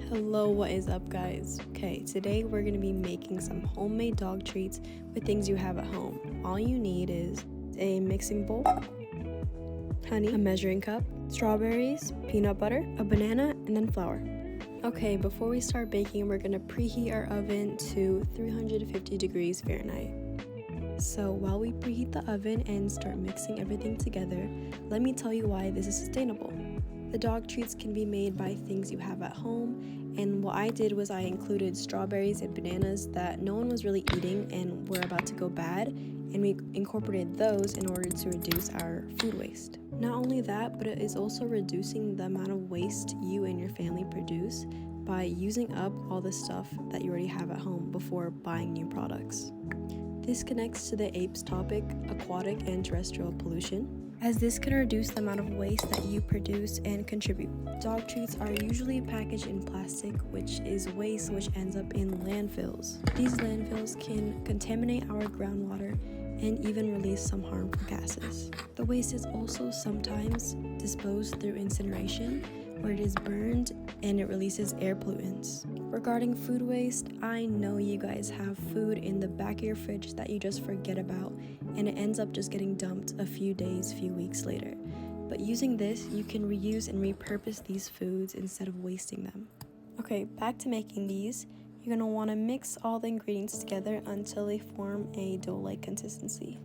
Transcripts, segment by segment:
Hello, what is up, guys? Okay, today we're gonna be making some homemade dog treats with things you have at home. All you need is a mixing bowl, honey, a measuring cup, strawberries, peanut butter, a banana, and then flour. Okay, before we start baking, we're gonna preheat our oven to 350 degrees Fahrenheit. So while we preheat the oven and start mixing everything together, let me tell you why this is sustainable. The dog treats can be made by things you have at home, and what I did was I included strawberries and bananas that no one was really eating and were about to go bad, and we incorporated those in order to reduce our food waste. Not only that, but it is also reducing the amount of waste you and your family produce by using up all the stuff that you already have at home before buying new products. This connects to the apes topic, aquatic and terrestrial pollution, as this can reduce the amount of waste that you produce and contribute. Dog treats are usually packaged in plastic, which is waste which ends up in landfills. These landfills can contaminate our groundwater and even release some harmful gases. The waste is also sometimes disposed through incineration, where it is burned and it releases air pollutants. Regarding food waste, I know you guys have food in the back of your fridge that you just forget about, and it ends up just getting dumped a few days, few weeks later. But using this, you can reuse and repurpose these foods instead of wasting them. Okay, back to making these. You're gonna wanna mix all the ingredients together until they form a dough-like consistency.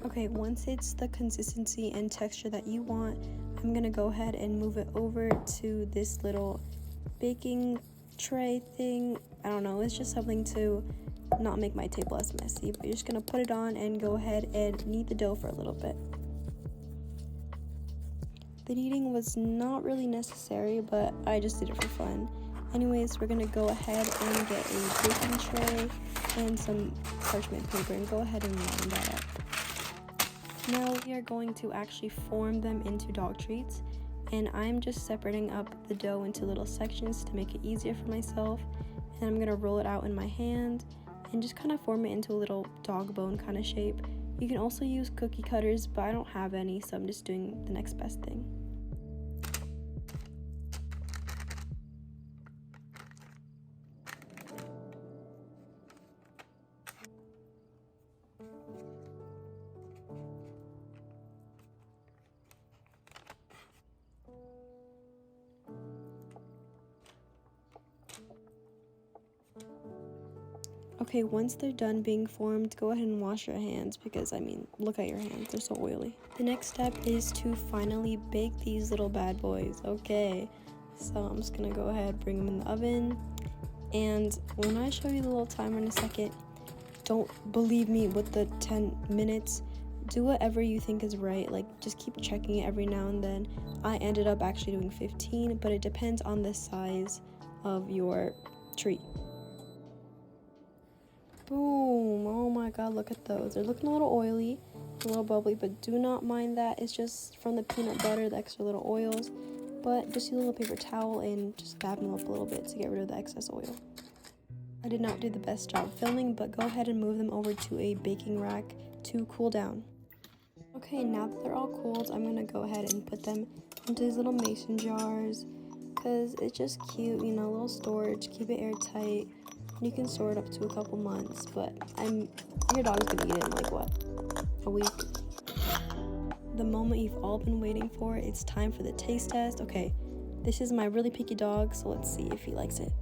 Okay, once it's the consistency and texture that you want, I'm gonna go ahead and move it over to this little baking tray thing. I don't know, it's just something to not make my table as messy, but you're just gonna put it on and go ahead and knead the dough for a little bit. The kneading was not really necessary, but I just did it for fun. Anyways, we're gonna go ahead and get a baking tray and some parchment paper and go ahead and line that up. Now we are going to actually form them into dog treats, and I'm just separating up the dough into little sections to make it easier for myself, and I'm going to roll it out in my hand and just kind of form it into a little dog bone kind of shape. You can also use cookie cutters, but I don't have any, so I'm just doing the next best thing. Okay, once they're done being formed, go ahead and wash your hands because, look at your hands, they're so oily. The next step is to finally bake these little bad boys. Okay, so I'm just gonna go ahead, bring them in the oven, and when I show you the little timer in a second, don't believe me with the 10 minutes. Do whatever you think is right, just keep checking it every now and then. I ended up actually doing 15, but it depends on the size of your treat. Boom! Oh my god, look at those. They're looking a little oily, a little bubbly, but do not mind that. It's just from the peanut butter, the extra little oils. But just use a little paper towel and just dab them up a little bit to get rid of the excess oil. I did not do the best job filming, but go ahead and move them over to a baking rack to cool down. Okay, now that they're all cooled, I'm gonna go ahead and put them into these little mason jars because it's just cute, a little storage, keep it airtight. You can store it up to a couple months, but your dog's gonna eat it in a week. The moment you've all been waiting for, it's time for the taste test. Okay, this is my really picky dog, so let's see if he likes it.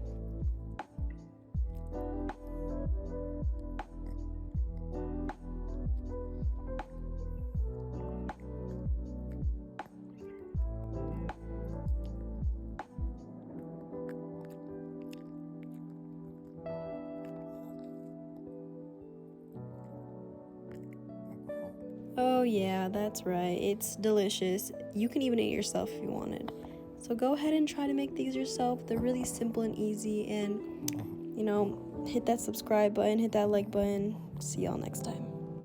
Oh yeah, that's right. It's delicious. You can even eat it yourself if you wanted. So go ahead and try to make these yourself. They're really simple and easy, and hit that subscribe button, hit that like button. See y'all next time.